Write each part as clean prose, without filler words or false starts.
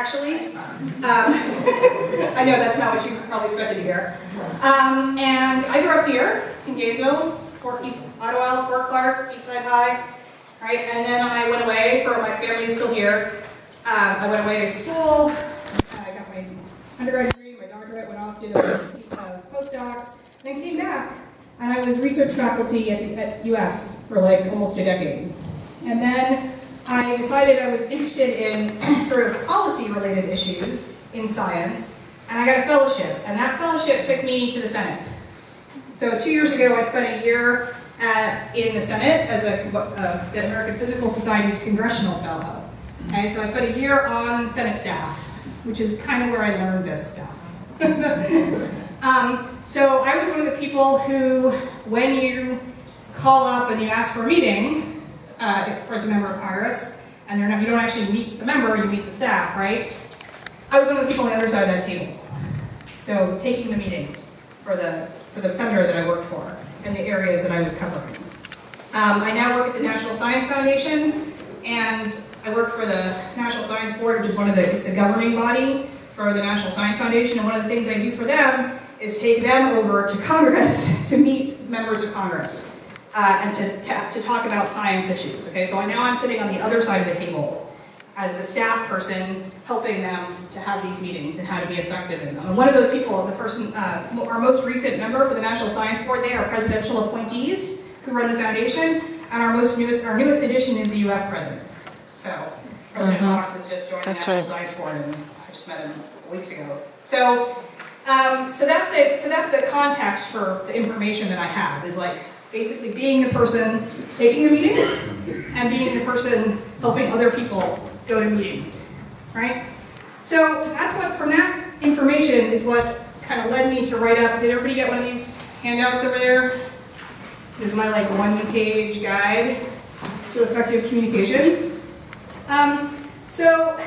actually. I know that's not what you probably expected to hear. And I grew up here in Gainesville, Ottawa, Fort Clark, Eastside High, right? And then I went away, my family is still here. I went away to school, I got my undergrad degree, my doctorate, went off, did a postdocs, then came back, and I was research faculty at UF for like almost a decade. And then I decided I was interested in sort of policy-related issues in science, and I got a fellowship, and that fellowship took me to the Senate. So 2 years ago, I spent a year in the Senate as the American Physical Society's congressional fellow. Okay, so I spent a year on Senate staff, which is kind of where I learned this stuff. So I was one of the people who, when you call up and you ask for a meeting for the member of Congress, and you don't actually meet the member, you meet the staff, right? I was one of the people on the other side of that table. So taking the meetings for the senator that I worked for in the areas that I was covering. I now work at the National Science Foundation, and I work for the National Science Board, which is it's the governing body for the National Science Foundation, and one of the things I do for them is take them over to Congress to meet members of Congress and to talk about science issues. Okay, so now I'm sitting on the other side of the table as the staff person helping them to have these meetings and how to be effective in them. And one of those people, our most recent member for the National Science Board, they are presidential appointees who run the foundation, and our newest addition is the UF president. So President Fox has just joined the National Science Board, and I just met him weeks ago. So that's the context for the information that I have, is like basically being the person taking the meetings and being the person helping other people go to meetings, right? So from that information is what kind of led me to write up. Did everybody get one of these handouts over there? This is my like one-page guide to effective communication. So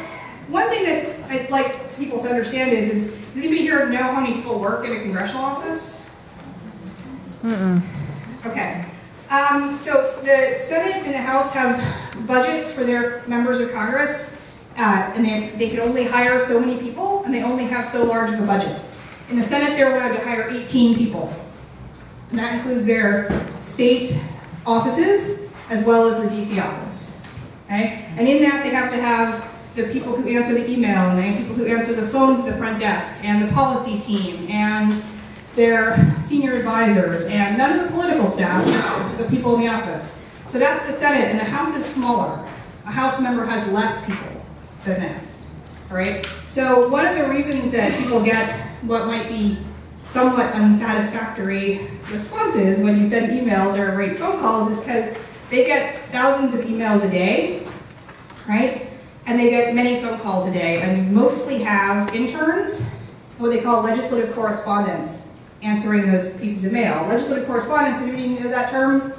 one thing that I'd like people to understand is does anybody here know how many people work in a congressional office? Okay. So the Senate and the House have budgets for their members of Congress, and they can only hire so many people, and they only have so large of a budget. In the Senate, they're allowed to hire 18 people, and that includes their state offices as well as the DC office. Okay? And in that, they have to have the people who answer the email, and the people who answer the phones at the front desk, and the policy team, and their senior advisors, and none of the political staff, just the people in the office. So that's the Senate, and the House is smaller. A House member has less people than that, all right? So one of the reasons that people get what might be somewhat unsatisfactory responses when you send emails or write phone calls is because they get thousands of emails a day, right? And they get many phone calls a day, and mostly have interns, what they call legislative correspondents, answering those pieces of mail. Legislative correspondents, anybody know that term?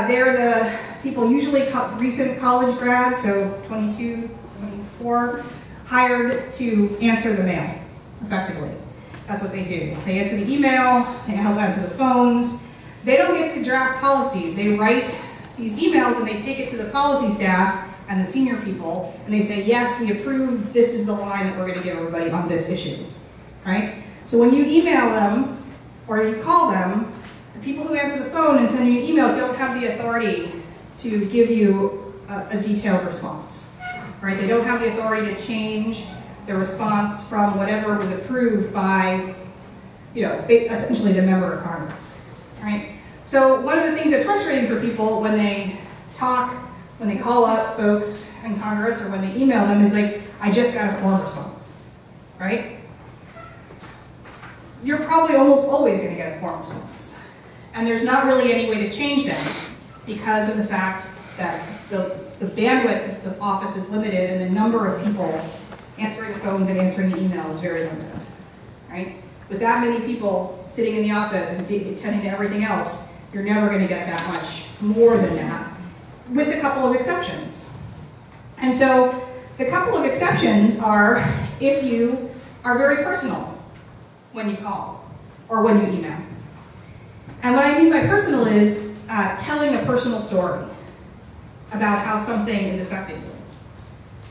They're the people, usually recent college grads, so 22, 24, hired to answer the mail effectively. That's what they do. They answer the email, they help answer the phones. They don't get to draft policies. They write these emails and they take it to the policy staff and the senior people, and they say, yes, we approve, this is the line that we're going to give everybody on this issue, right? So when you email them, or you call them, the people who answer the phone and send you an email don't have the authority to give you a detailed response, right? They don't have the authority to change the response from whatever was approved by, essentially the member of Congress, right? So one of the things that's frustrating for people when they call up folks in Congress or when they email them is like, I just got a form response, right? You're probably almost always going to get a form response. And there's not really any way to change that because of the fact that the bandwidth of the office is limited and the number of people answering the phones and answering the email is very limited, right? With that many people sitting in the office and attending to everything else, you're never going to get that much more than that, with a couple of exceptions. And so the couple of exceptions are if you are very personal when you call or when you email. And what I mean by personal is telling a personal story about how something is affecting you.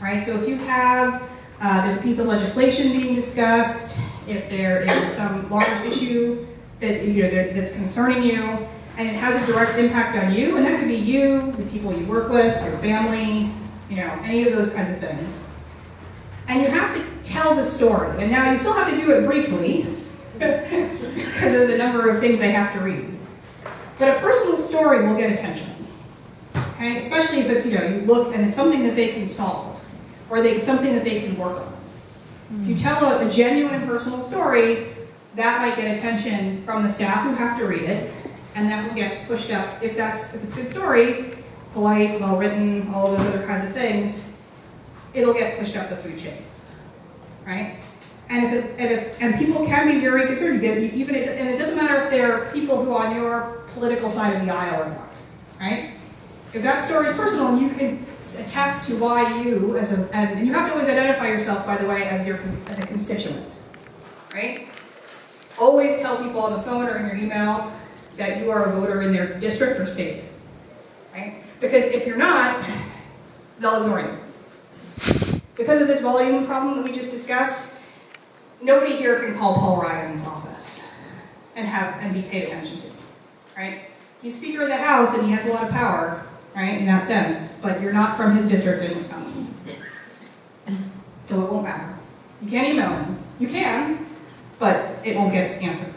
right? So if you have, there's a piece of legislation being discussed, if there is some large issue that, that's concerning you, and it has a direct impact on you, and that could be you, the people you work with, your family, any of those kinds of things. And you have to tell the story. And now you still have to do it briefly because of the number of things they have to read. But a personal story will get attention. Okay? Especially if it's, you look and it's something that they can solve, or it's something that they can work on. If you tell a genuine personal story, that might get attention from the staff who have to read it, and that will get pushed up. If it's a good story, polite, well written, all of those other kinds of things, it'll get pushed up the food chain, right? And people can be very concerned. And it doesn't matter if they're people who are on your political side of the aisle or not, right? If that story is personal, you can attest to why you, and you have to always identify yourself, by the way, as a constituent, right? Always tell people on the phone or in your email that you are a voter in their district or state, right? Because if you're not, they'll ignore you. Because of this volume problem that we just discussed, nobody here can call Paul Ryan's office and be paid attention to, right? He's Speaker of the House and he has a lot of power, right, in that sense, but you're not from his district in Wisconsin. So it won't matter. You can't email him. You can, but it won't get answered,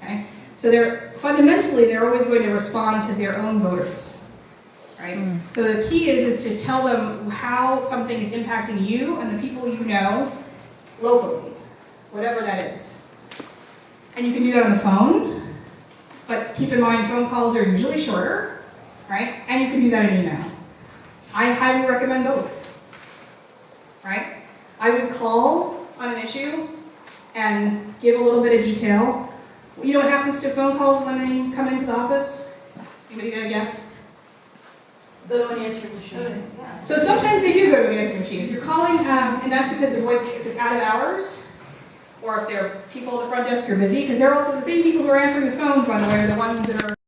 okay? So fundamentally, they're always going to respond to their own voters. Right? So the key is to tell them how something is impacting you and the people you know locally, whatever that is. And you can do that on the phone, but keep in mind phone calls are usually shorter, right? And you can do that in email. I highly recommend both, right? I would call on an issue and give a little bit of detail. You know what happens to phone calls when they come into the office? Anybody got a guess? Go to an answering machine. Yeah. So sometimes they do go to an answering machine. If you're calling, and that's because the voice, if it's out of hours, or if there are people at the front desk who are busy, because they're also the same people who are answering the phones, by the way, are the ones that are